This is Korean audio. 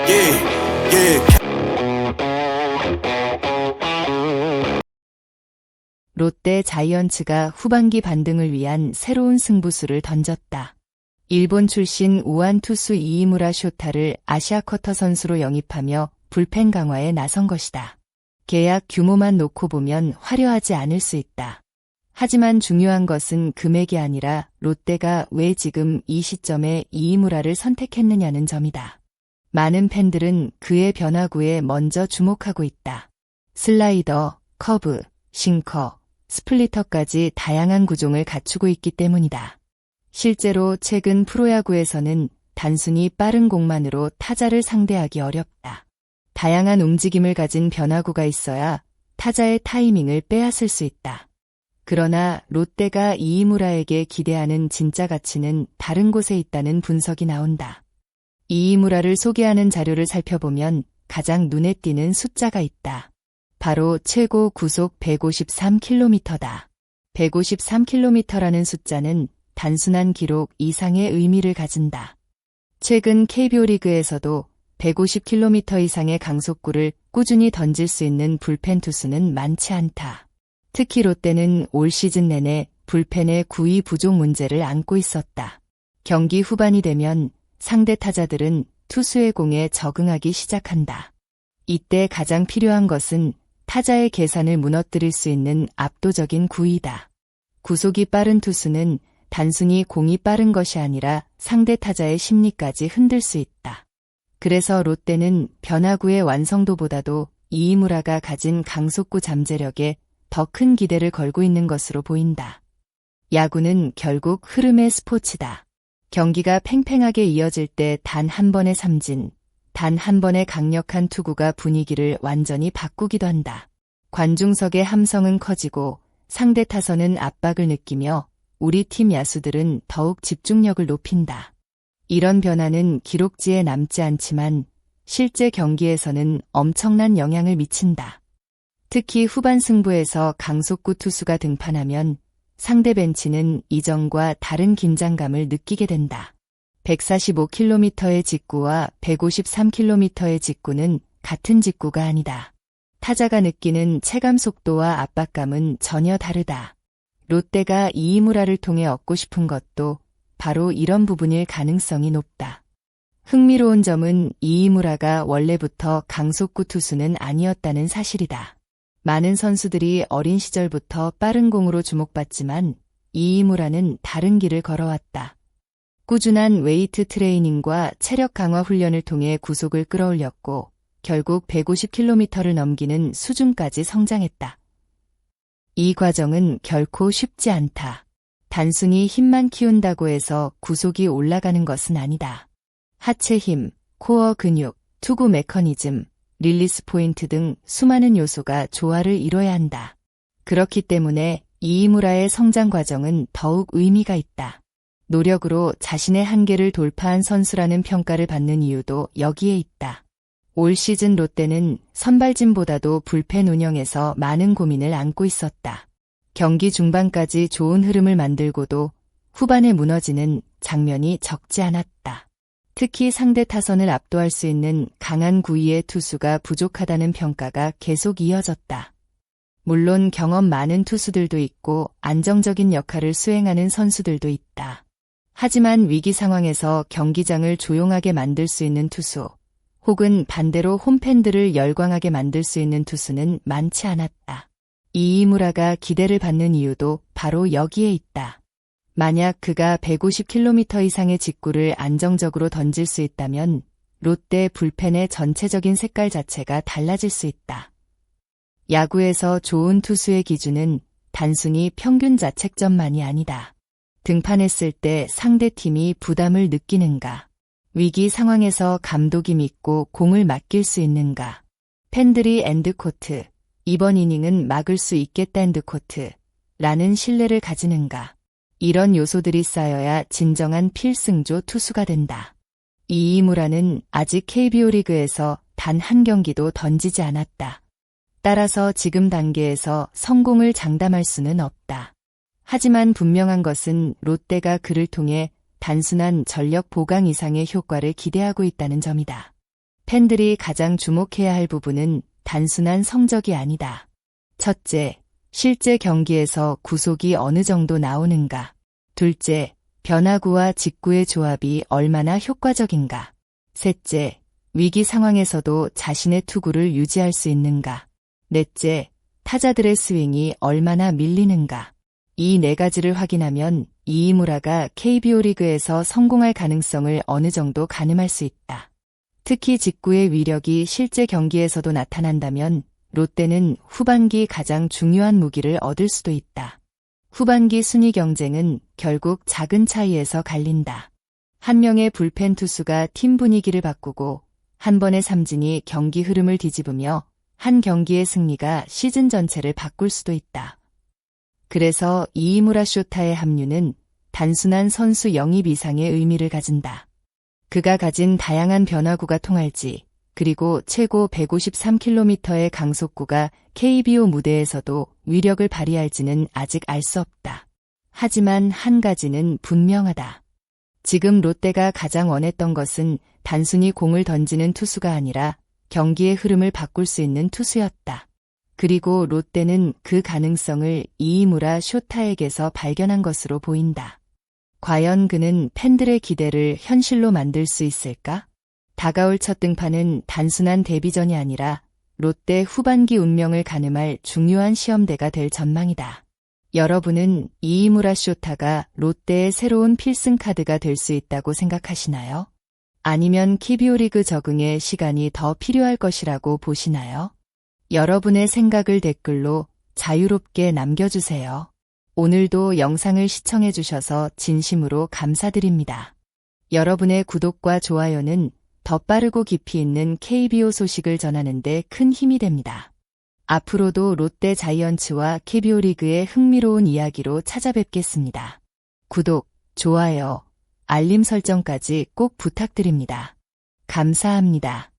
Yeah, yeah. 롯데 자이언츠가 후반기 반등을 위한 새로운 승부수를 던졌다. 일본 출신 우완 투수 이이무라 쇼타를 아시아 쿼터 선수로 영입하며 불펜 강화에 나선 것이다. 계약 규모만 놓고 보면 화려하지 않을 수 있다. 하지만 중요한 것은 금액이 아니라 롯데가 왜 지금 이 시점에 이이무라를 선택했느냐는 점이다. 많은 팬들은 그의 변화구에 먼저 주목하고 있다. 슬라이더, 커브, 싱커, 스플리터까지 다양한 구종을 갖추고 있기 때문이다. 실제로 최근 프로야구에서는 단순히 빠른 공만으로 타자를 상대하기 어렵다. 다양한 움직임을 가진 변화구가 있어야 타자의 타이밍을 빼앗을 수 있다. 그러나 롯데가 이이무라에게 기대하는 진짜 가치는 다른 곳에 있다는 분석이 나온다. 이이무라를 소개하는 자료를 살펴보면 가장 눈에 띄는 숫자가 있다. 바로 최고 구속 153km다. 153km라는 숫자는 단순한 기록 이상의 의미를 가진다. 최근 KBO 리그에서도 150km 이상의 강속구를 꾸준히 던질 수 있는 불펜 투수는 많지 않다. 특히 롯데는 올 시즌 내내 불펜의 구위 부족 문제를 안고 있었다. 경기 후반이 되면 상대 타자들은 투수의 공에 적응하기 시작한다. 이때 가장 필요한 것은 타자의 계산을 무너뜨릴 수 있는 압도적인 구위다. 구속이 빠른 투수는 단순히 공이 빠른 것이 아니라 상대 타자의 심리까지 흔들 수 있다. 그래서 롯데는 변화구의 완성도보다도 이이무라가 가진 강속구 잠재력에 더 큰 기대를 걸고 있는 것으로 보인다. 야구는 결국 흐름의 스포츠다. 경기가 팽팽하게 이어질 때 단 한 번의 삼진, 단 한 번의 강력한 투구가 분위기를 완전히 바꾸기도 한다. 관중석의 함성은 커지고 상대 타선은 압박을 느끼며 우리 팀 야수들은 더욱 집중력을 높인다. 이런 변화는 기록지에 남지 않지만 실제 경기에서는 엄청난 영향을 미친다. 특히 후반 승부에서 강속구 투수가 등판하면 상대 벤치는 이전과 다른 긴장감을 느끼게 된다. 145km의 직구와 153km의 직구는 같은 직구가 아니다. 타자가 느끼는 체감 속도와 압박감은 전혀 다르다. 롯데가 이이무라를 통해 얻고 싶은 것도 바로 이런 부분일 가능성이 높다. 흥미로운 점은 이이무라가 원래부터 강속구 투수는 아니었다는 사실이다. 많은 선수들이 어린 시절부터 빠른 공으로 주목받지만 이이무라는 다른 길을 걸어왔다. 꾸준한 웨이트 트레이닝과 체력 강화 훈련을 통해 구속을 끌어올렸고 결국 150km를 넘기는 수준까지 성장했다. 이 과정은 결코 쉽지 않다. 단순히 힘만 키운다고 해서 구속이 올라가는 것은 아니다. 하체 힘, 코어 근육, 투구 메커니즘, 릴리스 포인트 등 수많은 요소가 조화를 이뤄야 한다. 그렇기 때문에 이이무라의 성장 과정은 더욱 의미가 있다. 노력으로 자신의 한계를 돌파한 선수라는 평가를 받는 이유도 여기에 있다. 올 시즌 롯데는 선발진보다도 불펜 운영에서 많은 고민을 안고 있었다. 경기 중반까지 좋은 흐름을 만들고도 후반에 무너지는 장면이 적지 않았다. 특히 상대 타선을 압도할 수 있는 강한 구위의 투수가 부족하다는 평가가 계속 이어졌다. 물론 경험 많은 투수들도 있고 안정적인 역할을 수행하는 선수들도 있다. 하지만 위기 상황에서 경기장을 조용하게 만들 수 있는 투수, 혹은 반대로 홈팬들을 열광하게 만들 수 있는 투수는 많지 않았다. 이이무라가 기대를 받는 이유도 바로 여기에 있다. 만약 그가 150km 이상의 직구를 안정적으로 던질 수 있다면 롯데 불펜의 전체적인 색깔 자체가 달라질 수 있다. 야구에서 좋은 투수의 기준은 단순히 평균 자책점만이 아니다. 등판했을 때 상대팀이 부담을 느끼는가? 위기 상황에서 감독이 믿고 공을 맡길 수 있는가? 팬들이 엔드코트, 이번 이닝은 막을 수 있겠다 엔드코트, 라는 신뢰를 가지는가? 이런 요소들이 쌓여야 진정한 필승조 투수가 된다. 이이무라는 아직 KBO 리그에서 단 한 경기도 던지지 않았다. 따라서 지금 단계에서 성공을 장담할 수는 없다. 하지만 분명한 것은 롯데가 그를 통해 단순한 전력 보강 이상의 효과를 기대하고 있다는 점이다. 팬들이 가장 주목해야 할 부분은 단순한 성적이 아니다. 첫째, 실제 경기에서 구속이 어느 정도 나오는가. 둘째, 변화구와 직구의 조합이 얼마나 효과적인가. 셋째, 위기 상황에서도 자신의 투구를 유지할 수 있는가. 넷째, 타자들의 스윙이 얼마나 밀리는가. 이 네 가지를 확인하면 이이무라가 KBO 리그에서 성공할 가능성을 어느 정도 가늠할 수 있다. 특히 직구의 위력이 실제 경기에서도 나타난다면 롯데는 후반기 가장 중요한 무기를 얻을 수도 있다. 후반기 순위 경쟁은 결국 작은 차이에서 갈린다. 한 명의 불펜 투수가 팀 분위기를 바꾸고 한 번의 삼진이 경기 흐름을 뒤집으며 한 경기의 승리가 시즌 전체를 바꿀 수도 있다. 그래서 이이무라 쇼타의 합류는 단순한 선수 영입 이상의 의미를 가진다. 그가 가진 다양한 변화구가 통할지, 그리고 최고 153km의 강속구가 KBO 무대에서도 위력을 발휘할지는 아직 알 수 없다. 하지만 한 가지는 분명하다. 지금 롯데가 가장 원했던 것은 단순히 공을 던지는 투수가 아니라 경기의 흐름을 바꿀 수 있는 투수였다. 그리고 롯데는 그 가능성을 이이무라 쇼타에게서 발견한 것으로 보인다. 과연 그는 팬들의 기대를 현실로 만들 수 있을까? 다가올 첫 등판은 단순한 데뷔전이 아니라 롯데 후반기 운명을 가늠할 중요한 시험대가 될 전망이다. 여러분은 이이무라 쇼타가 롯데의 새로운 필승 카드가 될 수 있다고 생각하시나요? 아니면 KBO 리그 적응에 시간이 더 필요할 것이라고 보시나요? 여러분의 생각을 댓글로 자유롭게 남겨주세요. 오늘도 영상을 시청해주셔서 진심으로 감사드립니다. 여러분의 구독과 좋아요는 더 빠르고 깊이 있는 KBO 소식을 전하는 데 큰 힘이 됩니다. 앞으로도 롯데 자이언츠와 KBO 리그의 흥미로운 이야기로 찾아뵙겠습니다. 구독, 좋아요, 알림 설정까지 꼭 부탁드립니다. 감사합니다.